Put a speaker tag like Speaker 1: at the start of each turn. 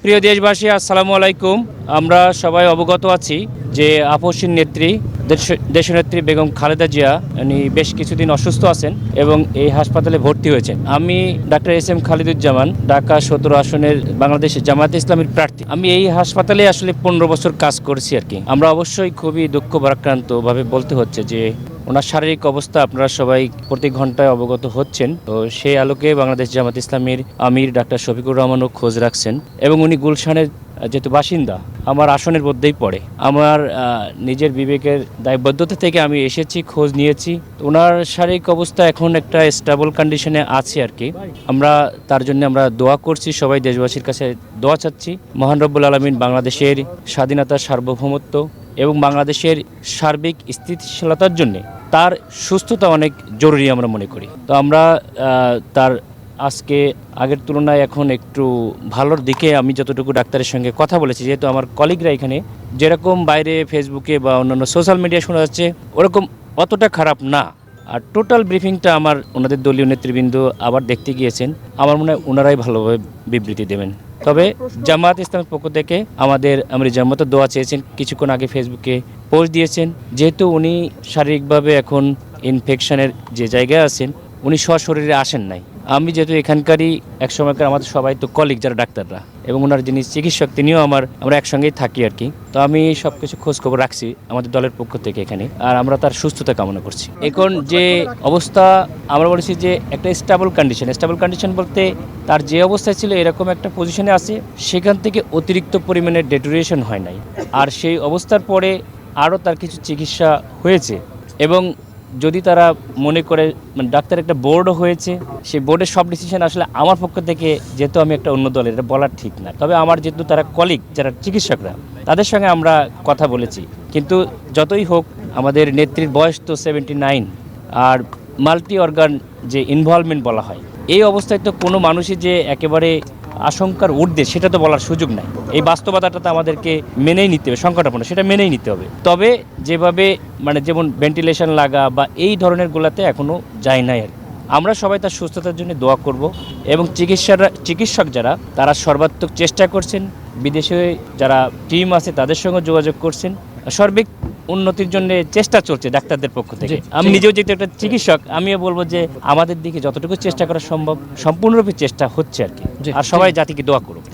Speaker 1: প্রিয় দেশবাসী, আসসালামু আলাইকুম। আমরা সবাই অবগত আছি যে আপসীর নেত্রী দেশনেত্রী বেগম খালেদা জিয়া উনি বেশ কিছুদিন অসুস্থ আছেন এবং এই হাসপাতালে ভর্তি হয়েছেন। আমি ডাক্তার এস এম খালিদুজ্জামান, ঢাকা 17 আসনের বাংলাদেশের জামায়াতে ইসলামীর প্রার্থী। আমি এই হাসপাতালে আসলে 15 বছর কাজ করছি আর কি। আমরা অবশ্যই খুবই দুঃখ ভারাক্রান্তভাবে বলতে হচ্ছে যে ওনার শারীরিক অবস্থা আপনারা সবাই প্রতি ঘন্টায় অবগত হচ্ছেন। তো সেই আলোকে বাংলাদেশ জামাত ইসলামীর আমির ডাক্তার শফিকুর রহমানও খোঁজ রাখছেন এবং উনি গুলশানের যেহেতু বাসিন্দা আমার আসনের মধ্যেই পড়ে, আমার নিজের বিবেকের দায়বদ্ধতা থেকে আমি এসেছি, খোঁজ নিয়েছি। ওনার শারীরিক অবস্থা এখন একটা স্টেবল কন্ডিশনে আছে আর কি। আমরা তার জন্য আমরা দোয়া করছি, সবাই দেশবাসীর কাছে দোয়া চাচ্ছি। মহান রব্বুল আলামিন বাংলাদেশের স্বাধীনতা, সার্বভৌমত্ব এবং বাংলাদেশের সার্বিক স্থিতিশীলতার জন্য তার সুস্থতা অনেক জরুরি আমরা মনে করি। তো আমরা তার আজকে আগের তুলনায় এখন একটু ভালোর দিকে আমি যতটুকু ডাক্তারের সঙ্গে কথা বলেছি, যেহেতু আমার কলিগরা এখানে যেরকম বাইরে ফেসবুকে বা অন্যান্য সোশ্যাল মিডিয়া শোনা যাচ্ছে ওরকম অতটা খারাপ না। আর টোটাল ব্রিফিংটা আমার ওনাদের দলীয় নেতৃবৃন্দ আবার দেখতে গিয়েছেন, আমার মনে হয় ওনারাই ভালোভাবে বিবৃতি দেবেন। তবে জামায়াত ইসলামের পক্ষ থেকে আমরা জামাতে দোয়া চেয়েছেন, কিছুক্ষণ আগে ফেসবুকে পোস্ট দিয়েছেন। যেহেতু উনি শারীরিকভাবে এখন ইনফেকশনের যে জায়গায় আছেন, উনি সশরীরে আসেন নাই। আমি যেহেতু এখানকারই এক সময়কার আমাদের সবাই তো কলিগ যারা ডাক্তাররা এবং ওনার যিনি চিকিৎসক তিনিও আমরা একসঙ্গেই থাকি আর কি। তো আমি সব কিছু খোঁজখবর রাখছি আমাদের দলের পক্ষ থেকে এখানে, আর আমরা তার সুস্থতা কামনা করছি। এখন যে অবস্থা আমরা বলেছি যে একটা স্টেবল কন্ডিশন বলতে তার যে অবস্থায় ছিল এরকম একটা পজিশনে আছে, সেখান থেকে অতিরিক্ত পরিমাণে ডেটোরিয়েশন হয় নাই। আর সেই অবস্থার পরে আরও তার কিছু চিকিৎসা হয়েছে এবং যদি তারা মনে করে ডাক্তার একটা বোর্ডও হয়েছে, সেই বোর্ডের সব ডিসিশন আসলে আমার পক্ষ থেকে, যেহেতু আমি একটা অন্য দলের, এটা বলার ঠিক না। তবে আমার যেহেতু তারা কলিগ যারা চিকিৎসকরা, তাদের সঙ্গে আমরা কথা বলেছি। কিন্তু যতই হোক আমাদের নেত্রীর বয়স তো 79, আর মাল্টি অর্গান যে ইনভলভমেন্ট বলা হয়, এই অবস্থায় তো কোনো মানুষই যে একেবারে আশঙ্কার ঊর্ধ্বে সেটা তো বলার সুযোগ নাই। এই বাস্তবতাটা তো আমাদেরকে মেনেই নিতে হবে, সংকটাপন্ন সেটা মেনেই নিতে হবে। তবে যেভাবে যেমন ভেন্টিলেশন লাগা বা এই ধরনের গুলাতে এখনও যায় নাই আর। আমরা সবাই তার সুস্থতার জন্য দোয়া করব এবং চিকিৎসক যারা তারা সর্বাত্মক চেষ্টা করছেন, বিদেশে যারা টিম আছে তাদের সঙ্গে যোগাযোগ করছেন, সার্বিক উন্নতির জন্য চেষ্টা চলছে ডাক্তারদের পক্ষ থেকে। আমি নিজেও যেহেতু একটা চিকিৎসক, আমিও বলবো যে আমাদের দিকে যতটুকু চেষ্টা করা সম্ভব সম্পূর্ণরূপে চেষ্টা হচ্ছে আর কি। আর সবাই জাতিকে দোয়া করুক।